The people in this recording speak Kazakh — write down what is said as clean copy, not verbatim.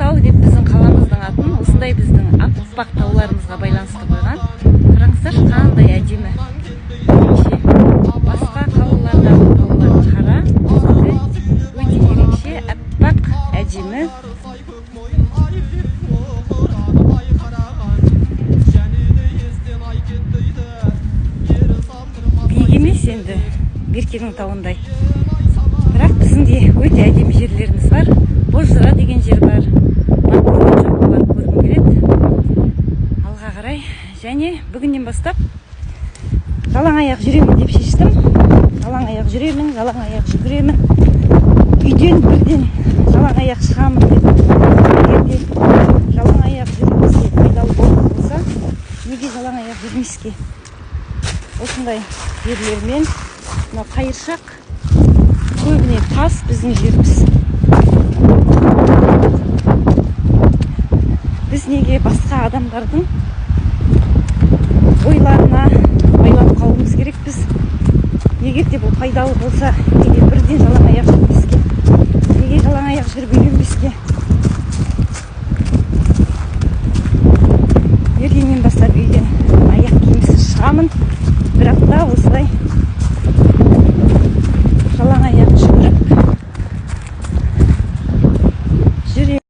тау деп біздің қаламыздың атын осындай біздің аппақ тауларымызға байланысты қойған. Қараңыздар, қандай әдемі. Басқа қалалардағы таулар қара, өте ерекше, аппақ, әдемі. Биік емес енді, Беркенің тауындай. Бірақ біздің де өте әдемі жерлеріміз бар. Бозжыра деген жер бар. Барып көргім келеді. Алға қарай. Және бүгіннен бастап жалаң аяқ жүремін деп шештім. Жалаң аяқ жүремін, жалаң аяқ жүгіремін. Үйден бірден жалаң аяқ шығамын деп. Егерде жалаң аяқ жүрмесе пайдалы болса, неге жалаң аяқ жүрмеске? Осындай жерлермен, мына қайыршақ, көбіне тас біздің жеріміз. Біз неге басқа адамдардың ойларына байланып қалуымыз керекпіз? Егер де бұл пайдалы болса, неге бірден жалаң аяқ жүрмеске? Неге жалаң аяқ жүріп үйренбеске? Ертеңнен бастап үйден аяқ киімсіз шығамын. Бір апта осылай